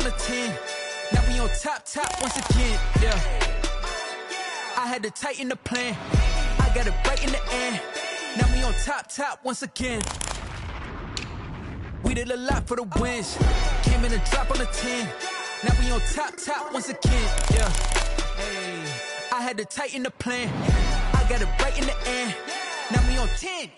on the 10. Now we on top once again, yeah. I had to tighten the plan. I got it right in the end. Now we on top once again. We did a lot for the wins. Came in a drop on the 10. Now we on top once again, yeah. Hey, I had to tighten the plan. I got it right in the end. Now we on 10.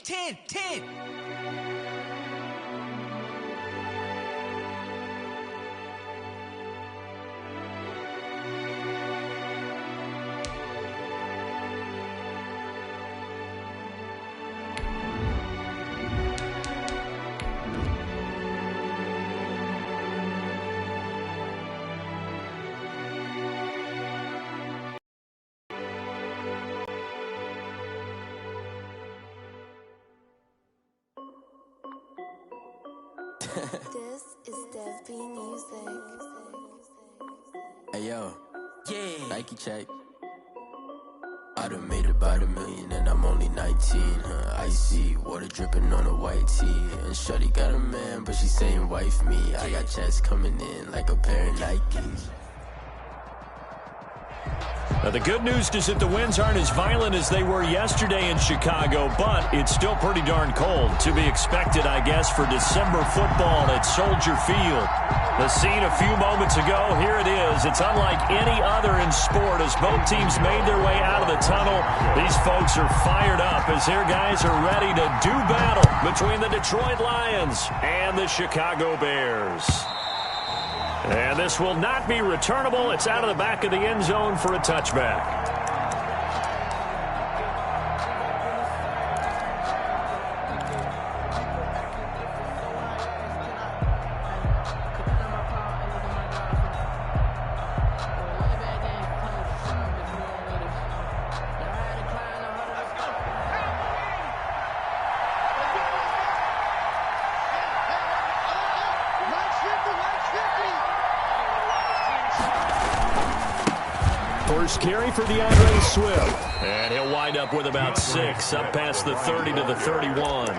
This is Dev B Music. Hey yo, yeah, Nike check. I done made about $1 million and I'm only 19. Icy water dripping on a white tee. And shorty got a man, but she saying wife me. I got checks coming in like a pair of Nikes. Now, the good news is that the winds aren't as violent as they were yesterday in Chicago, but it's still pretty darn cold. To be expected, I guess, for December football at Soldier Field. The scene a few moments ago, here it is. It's unlike any other in sport as both teams made their way out of the tunnel. These folks are fired up as their guys are ready to do battle between the Detroit Lions and the Chicago Bears. And this will not be returnable. It's out of the back of the end zone for a touchback. First carry for DeAndre Swift. And he'll wind up with about 6, up past the 30 to the 31. The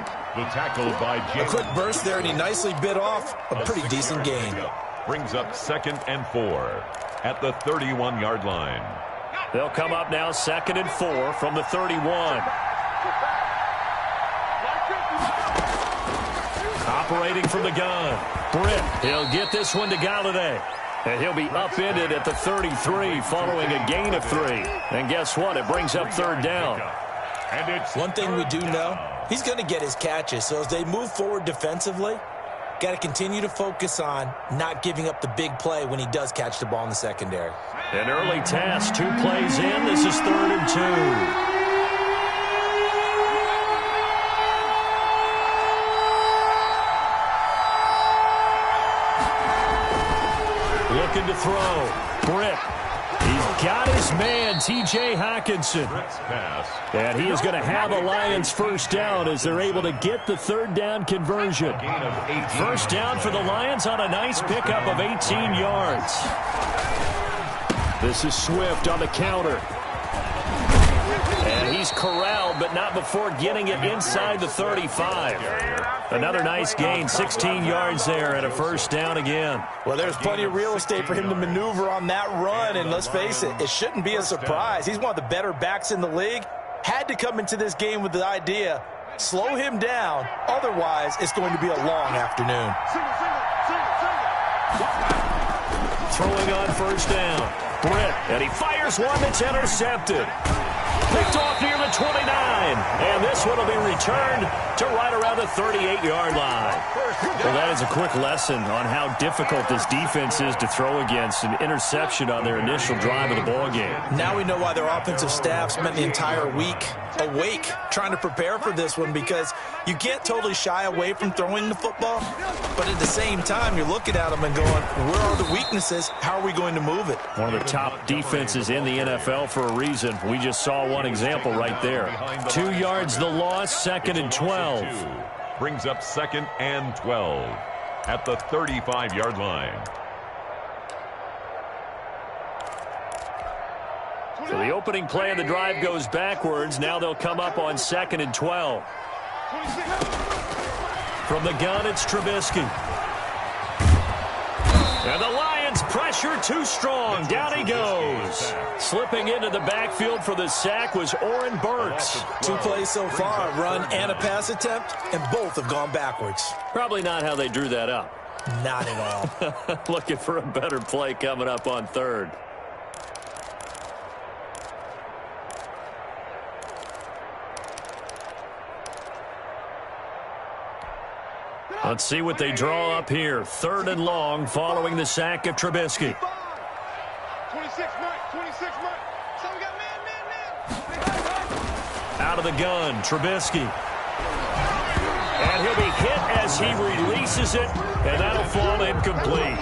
tackle by James. A quick burst there, and he nicely bit off a pretty decent gain. Brings up 2nd and 4 at the 31-yard line. They'll come up now 2nd and 4 from the 31. Operating from the gun. Britt, he'll get this one to Galladay. And he'll be upended at the 33 following a gain of 3. And guess what? It brings up 3rd down. And it's one thing we do know, he's going to get his catches. So as they move forward defensively, got to continue to focus on not giving up the big play when he does catch the ball in the secondary. An early task, 2 plays in. This is 3rd and 2. Looking to throw. Britt. He's got his man, T.J. Hockenson. And he is going to have a Lions first down as they're able to get the 3rd down conversion. First down for the Lions on a nice pickup of 18 yards. This is Swift on the counter. And he's corralled, but not before getting it inside the 35. Another nice gain, 16 yards there, and a first down again. Well, there's plenty of real estate for him to maneuver on that run, and let's face it, it shouldn't be a surprise. He's one of the better backs in the league. Had to come into this game with the idea, slow him down, otherwise it's going to be a long afternoon. Throwing on first down. Britt, and he fires one that's intercepted. Picked off near the 29, and this one will be returned to right around the 38-yard line. Well, that is a quick lesson on how difficult this defense is to throw against. An interception on their initial drive of the ballgame. Now we know why their offensive staff spent the entire week awake trying to prepare for this one, because you can't totally shy away from throwing the football, but at the same time you're looking at them and going, where are the weaknesses? How are we going to move it? One of the top defenses in the NFL for a reason. We just saw one example right there. 2 yards the loss, 2nd and 12. Brings up 2nd and 12 at the 35-yard line. So the opening play of the drive goes backwards. Now they'll come up on 2nd and 12. From the gun, it's Trubisky. And the Lions pressure too strong. Down he goes. Slipping into the backfield for the sack was Oren Burks. 2 plays so far, a run and a pass attempt, and both have gone backwards. Probably not how they drew that up. Not at all. Looking for a better play coming up on third. Let's see what they draw up here. 3rd and long following the sack of Trubisky. 26 mark, 26 mark. So we got man. Out of the gun, Trubisky. And he'll be hit as he releases it, and that'll fall incomplete.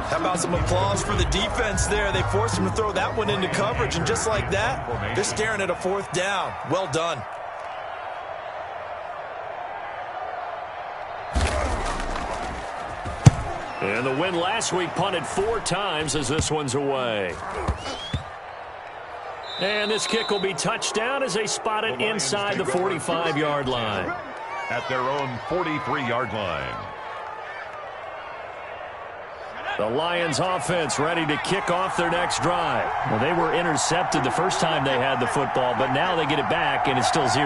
How about some applause for the defense there? They forced him to throw that one into coverage, and just like that, they're staring at a 4th down. Well done. And the win last week punted 4 times as this one's away. And this kick will be touchdown as they spot it inside the 45-yard line. At their own 43-yard line. The Lions offense ready to kick off their next drive. Well, they were intercepted the first time they had the football, but now they get it back, and it's still 0-0.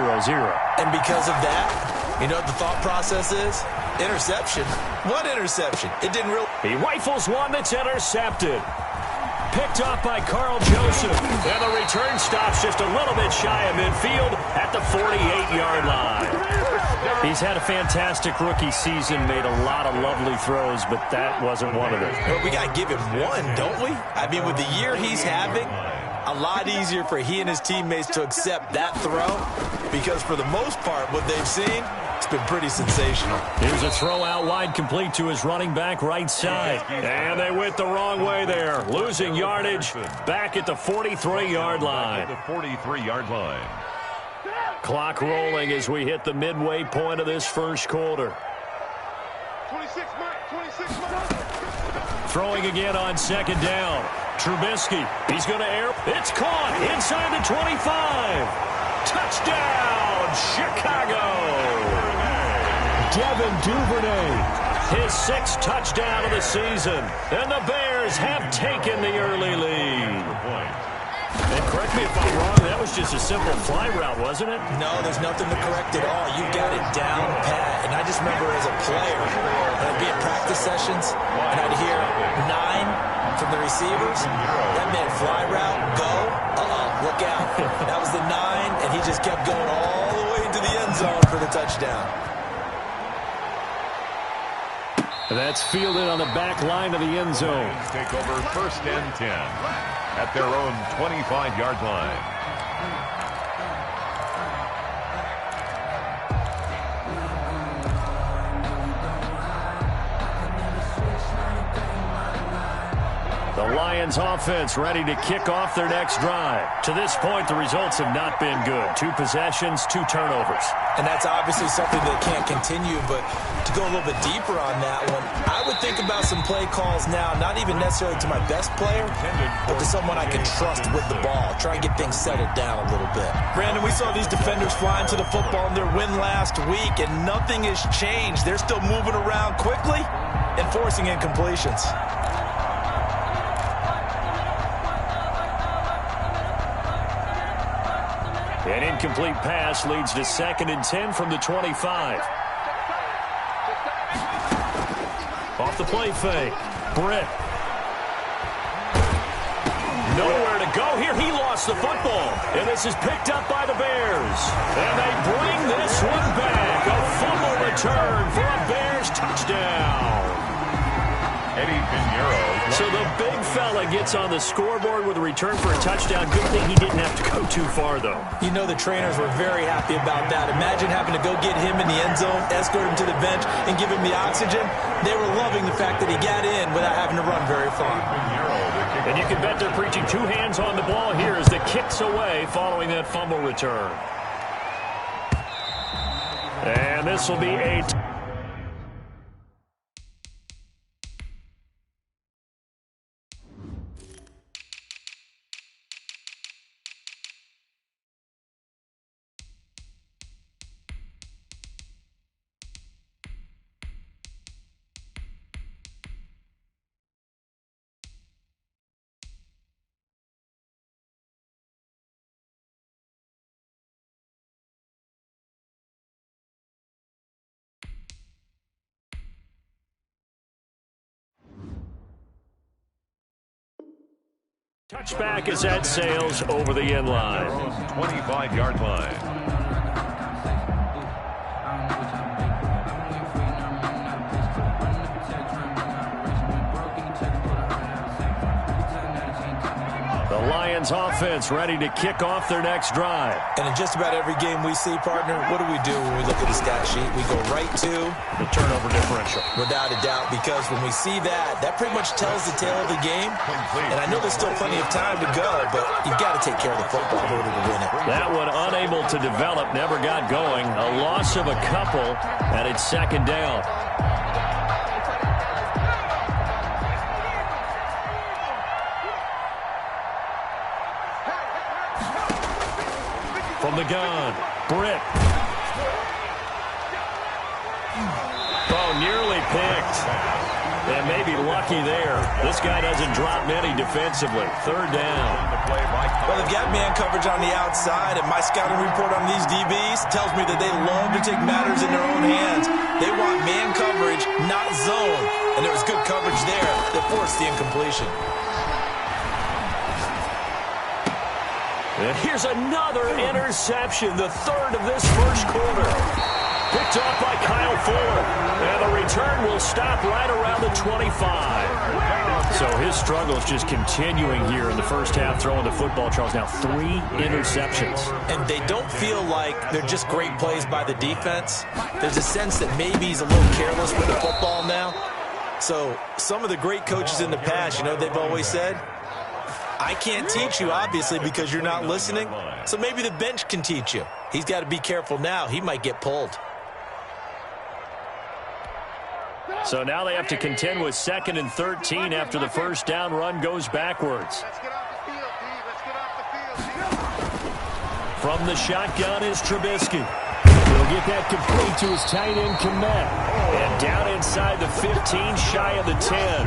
And because of that, you know what the thought process is? Interception. What interception? It didn't really... He rifles one that's intercepted. Picked up by Carl Joseph. And the return stops just a little bit shy of midfield at the 48-yard line. He's had a fantastic rookie season, made a lot of lovely throws, but that wasn't one of them. Well, we got to give him one, don't we? I mean, with the year he's having, a lot easier for he and his teammates to accept that throw because for the most part, what they've seen, it's been pretty sensational. Here's a throw out wide complete to his running back right side. And they went the wrong way there. Losing yardage back at the 43-yard line. The 43-yard line. Clock rolling as we hit the midway point of this first quarter. 26 mark, 26 mark. Throwing again on 2nd down. Trubisky, he's going to air. It's caught inside the 25. Touchdown, Chicago. Devin Duvernay, his 6th touchdown of the season. And the Bears have taken the early lead. And correct me if I'm wrong, that was just a simple fly route, wasn't it? No, there's nothing to correct at all. You got it down pat. And I just remember as a player, I'd be at practice sessions, and I'd hear 9 from the receivers. That meant fly route, go, look out. That was the 9, and he just kept going all the way into the end zone for the touchdown. That's fielded on the back line of the end zone. Take over 1st and 10 at their own 25-yard line. The Lions offense ready to kick off their next drive. To this point, the results have not been good. 2 possessions, 2 turnovers. And that's obviously something that can't continue, but to go a little bit deeper on that one, I would think about some play calls now, not even necessarily to my best player, but to someone I can trust with the ball. Try and get things settled down a little bit. Brandon, we saw these defenders flying to the football in their win last week, and nothing has changed. They're still moving around quickly and forcing incompletions. An incomplete pass leads to 2nd and 10 from the 25. Off the play fake. Britt. Nowhere to go here. He lost the football. And this is picked up by the Bears. And they bring this one back. A fumble return for a Bears touchdown. Eddie Pinheiro. So the big fella gets on the scoreboard with a return for a touchdown. Good thing he didn't have to go too far, though. You know the trainers were very happy about that. Imagine having to go get him in the end zone, escort him to the bench, and give him the oxygen. They were loving the fact that he got in without having to run very far. And you can bet they're preaching 2 hands on the ball here as the kick's away following that fumble return. And this will be a... Touchback as that sails over the end line. 25-yard line. The Lions offense ready to kick off their next drive. And in just about every game we see, partner, what do we do when we look at the stat sheet? We go right to the turnover differential. Without a doubt, because when we see that, that pretty much tells the tale of the game. And I know there's still plenty of time to go, but you've got to take care of the football in order to win it. That one unable to develop, never got going. A loss of a couple, and it's second down. From the gun, Britt. Oh, nearly picked. And maybe lucky there. This guy doesn't drop many defensively. Third down. Well, they've got man coverage on the outside, and my scouting report on these DBs tells me that they love to take matters in their own hands. They want man coverage, not zone. And there was good coverage there that forced the incompletion. And here's another interception, the third of this first quarter. Picked off by Kyle Fuller. And the return will stop right around the 25. So his struggles just continuing here in the first half, throwing the football. Charles, now 3 interceptions. And they don't feel like they're just great plays by the defense. There's a sense that maybe he's a little careless with the football now. So some of the great coaches in the past, you know, they've always said, I can't teach you, obviously, because you're not listening. So maybe the bench can teach you. He's got to be careful now. He might get pulled. So now they have to contend with 2nd and 13 after the first down run goes backwards. Let's get off the field, D. Let's get off the field, D. From the shotgun is Trubisky. He'll get that complete to his tight end, Komet. And down inside the 15, shy of the 10.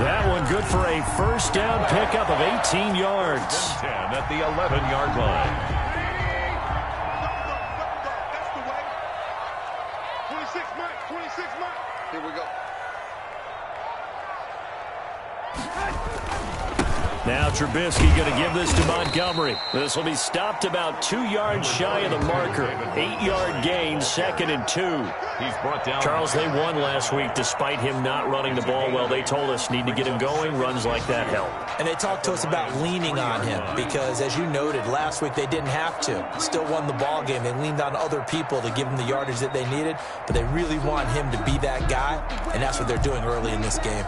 That one good for a first down pickup of 18 yards. 10 at the 11-yard line. That's the way. 26 Mike, 26 Mike. Here we go. Now Trubisky going to give this to Montgomery. This will be stopped about 2 yards shy of the marker. 8-yard gain, 2nd and 2. He's brought down. Charles, they won last week despite him not running the ball well. They told us need to get him going. Runs like that help. And they talked to us about leaning on him because, as you noted, last week they didn't have to. Still won the ball game. They leaned on other people to give them the yardage that they needed, but they really want him to be that guy, and that's what they're doing early in this game.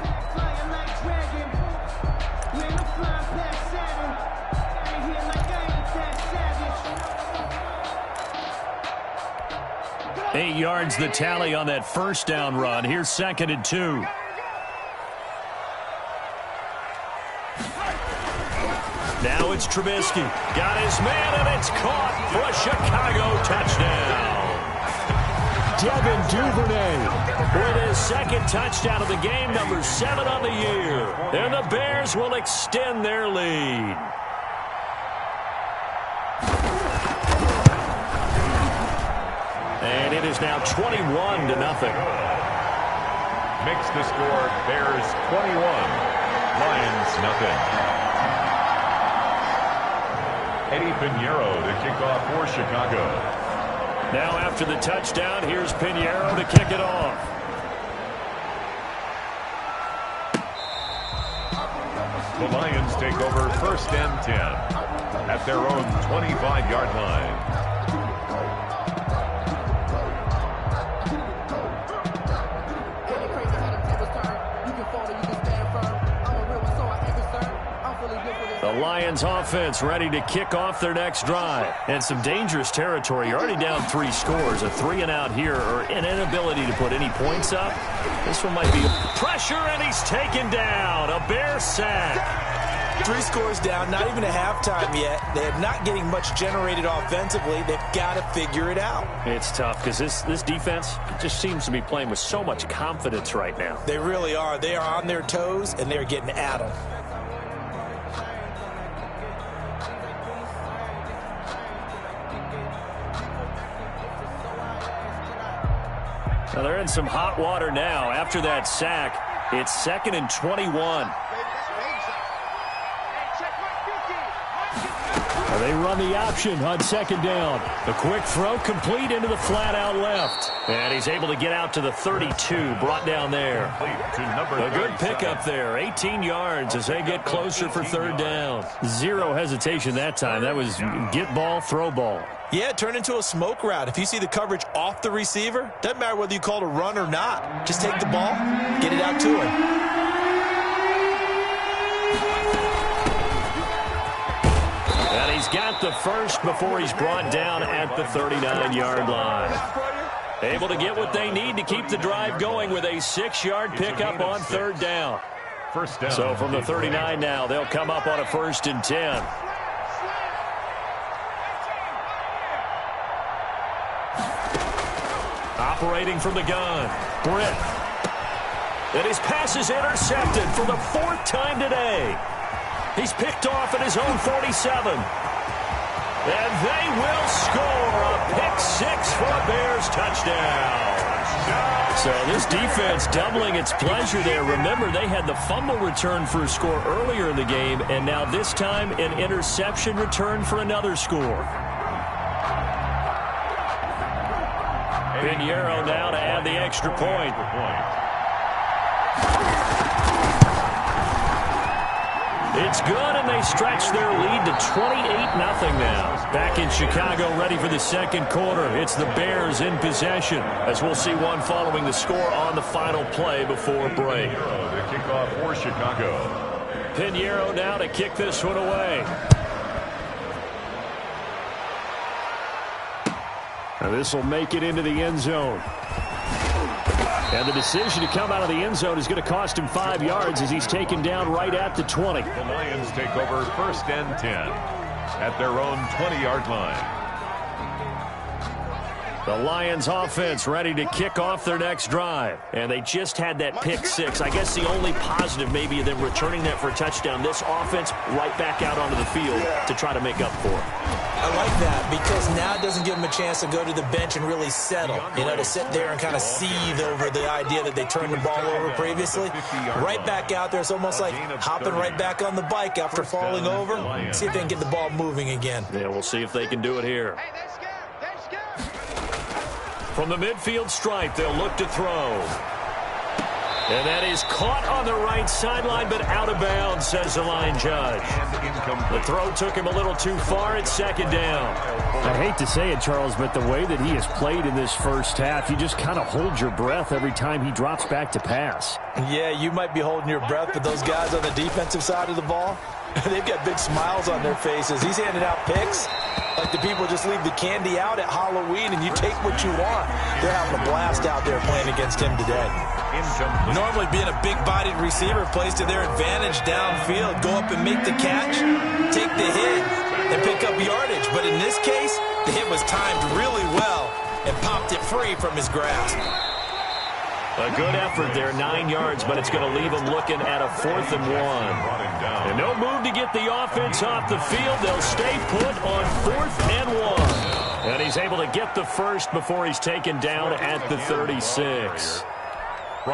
Eight yards the tally on that first down run. Here's 2nd and 2. Now it's Trubisky. Got his man, and it's caught for a Chicago touchdown. Devin Duvernay with his 2nd touchdown of the game, number 7 on the year. And the Bears will extend their lead. And it is now 21-0. Makes the score Bears 21, Lions nothing. Eddie Pinheiro to kick off for Chicago. Now after the touchdown, here's Pinheiro to kick it off. The Lions take over 1st and 10 at their own 25-yard line. The Lions offense ready to kick off their next drive. And some dangerous territory. You're already down 3 scores. A 3-and-out here or an inability to put any points up. This one might be pressure, and he's taken down. A Bear sack. 3 scores down, not even a halftime yet. They're not getting much generated offensively. They've got to figure it out. It's tough because this defense just seems to be playing with so much confidence right now. They really are. They are on their toes, and they're getting at them. Well, they're in some hot water now. After that sack, it's 2nd and 21. They run the option on second down. The quick throw complete into the flat out left. And he's able to get out to the 32, brought down there. A good pickup there, 18 yards as they get closer for third down. Zero hesitation that time. That was get ball, throw ball. Yeah, it turned into a smoke route. If you see the coverage off the receiver, doesn't matter whether you call it a run or not. Just take the ball, get it out to him. And he's got the first before he's brought down at the 39-yard line. Able to get what they need to keep the drive going with a 6-yard pickup on third down. So from the 39 now, they'll come up on a 1st and 10. Operating from the gun, Britt. And his pass is intercepted for the 4th time today. He's picked off at his own 47. And they will score a pick 6 for a Bears touchdown. So this defense doubling its pleasure there. Remember, they had the fumble return for a score earlier in the game, and now this time an interception return for another score. Pinheiro now to add the extra point. It's good, and they stretch their lead to 28-0 now. Back in Chicago, ready for the second quarter. It's the Bears in possession, as we'll see one following the score on the final play before break. The kickoff for Chicago. Pinheiro now to kick this one away. Now this will make it into the end zone. And the decision to come out of the end zone is going to cost him 5 yards as he's taken down right at the 20. The Lions take over 1st and 10 at their own 20-yard line. The Lions offense ready to kick off their next drive. And they just had that pick 6. I guess the only positive maybe of them returning that for a touchdown. This offense right back out onto the field to try to make up for it. I like that because now it doesn't give them a chance to go to the bench and really settle. You know, to sit there and kind of seethe over the idea that they turned the ball over previously. Right back out there. It's almost like hopping right back on the bike after falling over. See if they can get the ball moving again. Yeah, we'll see if they can do it here. From the midfield stripe, they'll look to throw. And that is caught on the right sideline, but out of bounds, says the line judge. The throw took him a little too far. It's second down. I hate to say it, Charles, but the way that he has played in this first half, you just kind of hold your breath every time he drops back to pass. Yeah, you might be holding your breath, but those guys on the defensive side of the ball, they've got big smiles on their faces. He's handing out picks like the people just leave the candy out at Halloween and you take what you want. They're having a blast out there playing against him today. Normally being a big-bodied receiver plays to their advantage downfield. Go up and make the catch, take the hit, and pick up yardage. But in this case, the hit was timed really well and popped it free from his grasp. A good effort there, 9 yards, but it's going to leave them looking at a 4th and 1. And no move to get the offense off the field. They'll stay put on 4th and 1. And he's able to get the first before he's taken down at the 36.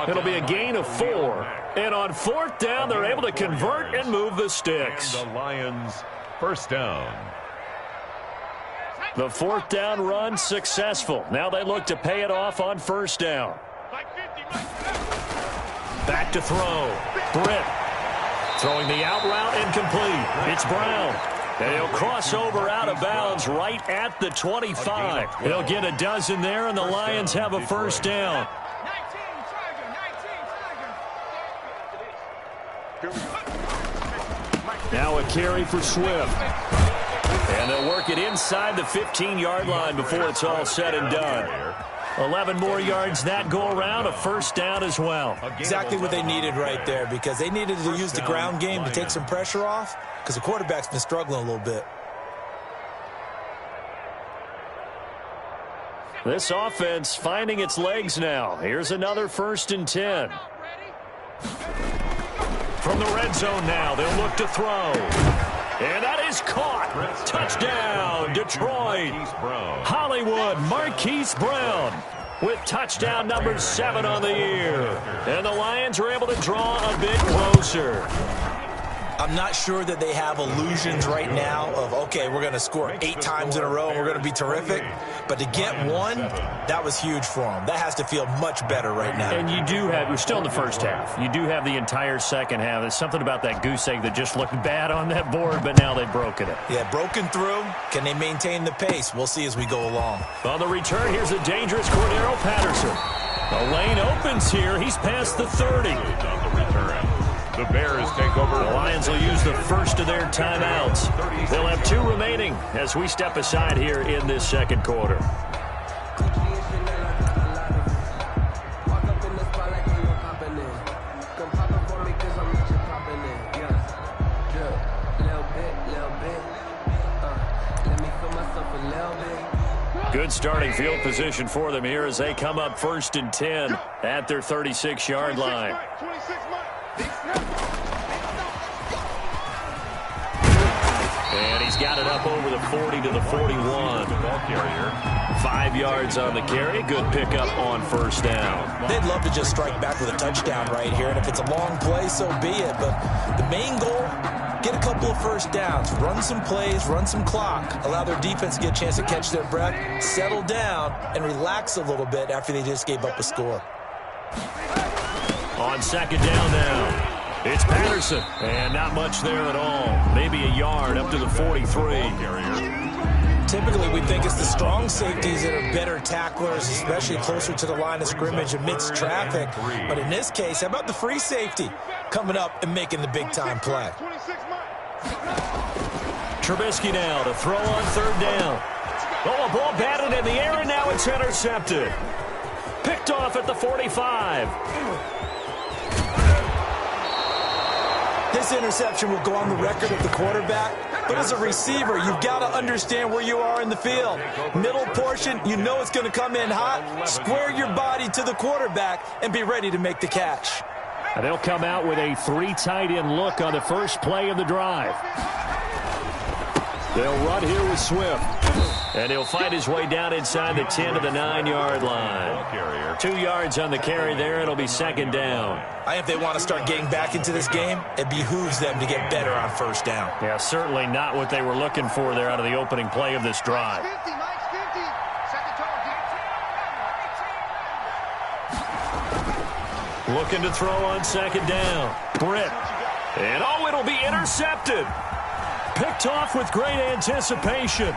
It'll be a gain of 4. And on 4th down, they're able to convert and move the sticks. And the Lions, 1st down. The 4th down run successful. Now they look to pay it off on 1st down. Back to throw. Britt throwing the out route incomplete. It's Brown. And he'll cross over out of bounds right at the 25. He'll get a dozen there, and the Lions have a 1st down. Now a carry for Swift. And they'll work it inside the 15-yard line before it's all said and done. 11 more yards that go around, a 1st down as well. Exactly what they needed right there because they needed to use the ground game to take some pressure off because the quarterback's been struggling a little bit. This offense finding its legs now. Here's another 1st and 10. From the red zone now, they'll look to throw. And that is caught. Touchdown, Detroit. Hollywood Marquise Brown with touchdown number 7 on the year. And the Lions are able to draw a bit closer. I'm not sure that they have illusions right now of, okay, we're going to score 8 times in a row and we're going to be terrific. But to get one, that was huge for them. That has to feel much better right now. And you do have, we're still in the first half. You do have the entire second half. There's something about that goose egg that just looked bad on that board, but now they've broken it. Yeah, broken through. Can they maintain the pace? We'll see as we go along. On the return, here's a dangerous Cordero Patterson. The lane opens here. He's past the 30. On the return. The Bears take over. The Lions will use the first of their timeouts. They'll have 2 remaining as we step aside here in this second quarter. Good starting field position for them here as they come up 1st and 10 at their 36-yard line. And he's got it up over the 40 to the 41. 5 yards on the carry. Good pickup on first down. They'd love to just strike back with a touchdown right here. And if it's a long play, so be it. But the main goal, get a couple of first downs. Run some plays, run some clock. Allow their defense to get a chance to catch their breath, settle down, and relax a little bit after they just gave up a score. On second down now. It's Patterson, and not much there at all. Maybe a yard up to the 43. Typically, we think it's the strong safeties that are better tacklers, especially closer to the line of scrimmage amidst traffic. But in this case, how about the free safety coming up and making the big-time play? Trubisky now to throw on third down. Oh, a ball batted in the air, and now it's intercepted. Picked off at the 45. This interception will go on the record of the quarterback, but as a receiver, you've got to understand where you are in the field. Middle portion, you know it's going to come in hot. Square your body to the quarterback and be ready to make the catch. And they'll come out with a 3 tight end look on the first play of the drive. They'll run here with Swift. And he'll fight his way down inside the 10 to the 9-yard line. 2 yards on the carry there. It'll be second down. If they want to start getting back into this game, it behooves them to get better on first down. Yeah, certainly not what they were looking for there out of the opening play of this drive. Looking to throw on second down. Britt. And oh, it'll be intercepted. Picked off with great anticipation.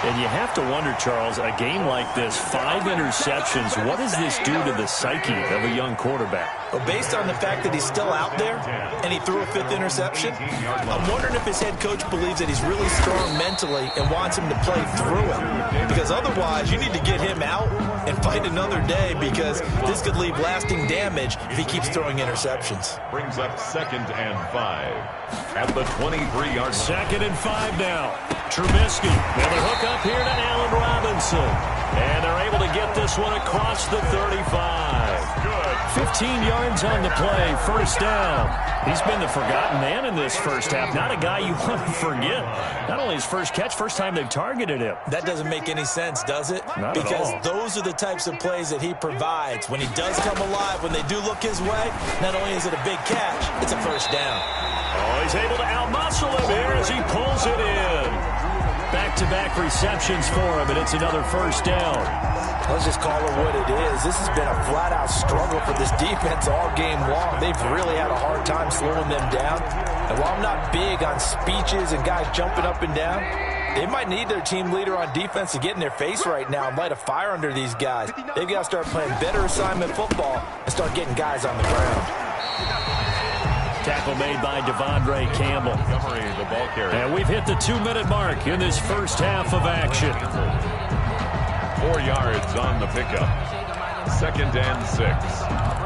And you have to wonder, Charles, a game like this, 5 interceptions, what does this do to the psyche of a young quarterback? Well, based on the fact that he's still out there and he threw a 5th interception, I'm wondering if his head coach believes that he's really strong mentally and wants him to play through it. Because otherwise, you need to get him out and fight another day, because this could leave lasting damage if he keeps throwing interceptions. Brings up 2nd and 5 at the 23-yard line. 2nd and 5 now. Trubisky, and the hook up here to Allen Robinson. And they're able to get this one across the 35. Good. 15 yards on the play, first down. He's been the forgotten man in this first half. Not a guy you want to forget. Not only his first catch, first time they've targeted him. That doesn't make any sense, does it? Not because at all. Those are the types of plays that he provides. When he does come alive, when they do look his way, not only is it a big catch, it's a first down. Oh, he's able to outmuscle him here as he pulls it in. Back-to-back receptions for him, and it's another first down. Let's just call it what it is. This has been a flat-out struggle for this defense all game long. They've really had a hard time slowing them down. And while I'm not big on speeches and guys jumping up and down, they might need their team leader on defense to get in their face right now and light a fire under these guys. They've got to start playing better assignment football and start getting guys on the ground. Tackle made by Devondre Campbell. The ball carrier. And we've hit the 2-minute mark in this first half of action. 4 yards on the pickup. 2nd and 6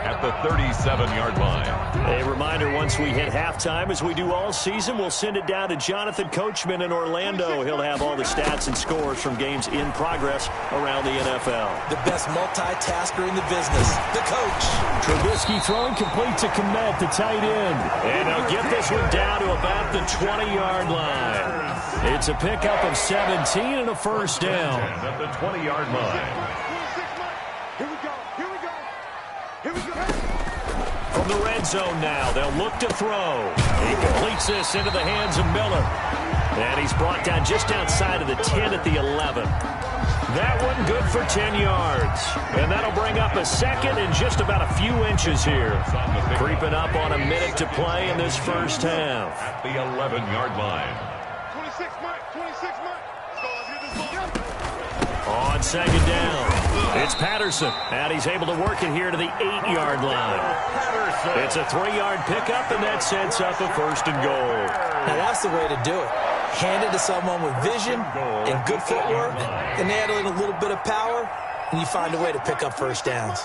at the 37-yard line. A reminder, once we hit halftime, as we do all season, we'll send it down to Jonathan Coachman in Orlando. He'll have all the stats and scores from games in progress around the NFL. The best multitasker in the business, the coach. Trubisky throwing complete to Kmet, the tight end. And they'll get this one down to about the 20-yard line. It's a pickup of 17 and a first down. At the 20-yard line. From the red zone now, they'll look to throw. He completes this into the hands of Miller. And he's brought down just outside of the 10 at the 11. That one good for 10 yards. And that'll bring up a second in just about a few inches here. Creeping up on a minute to play in this first half. At the 11-yard line. 26 Mike. 26 Mike. Let's go. Let's get this ball. On second down, it's Patterson. And he's able to work it here to the 8-yard line. It's a 3-yard pickup, and that sets up a first and goal. Now, that's the way to do it. Hand it to someone with vision and good footwork, and add in a little bit of power, and you find a way to pick up first downs.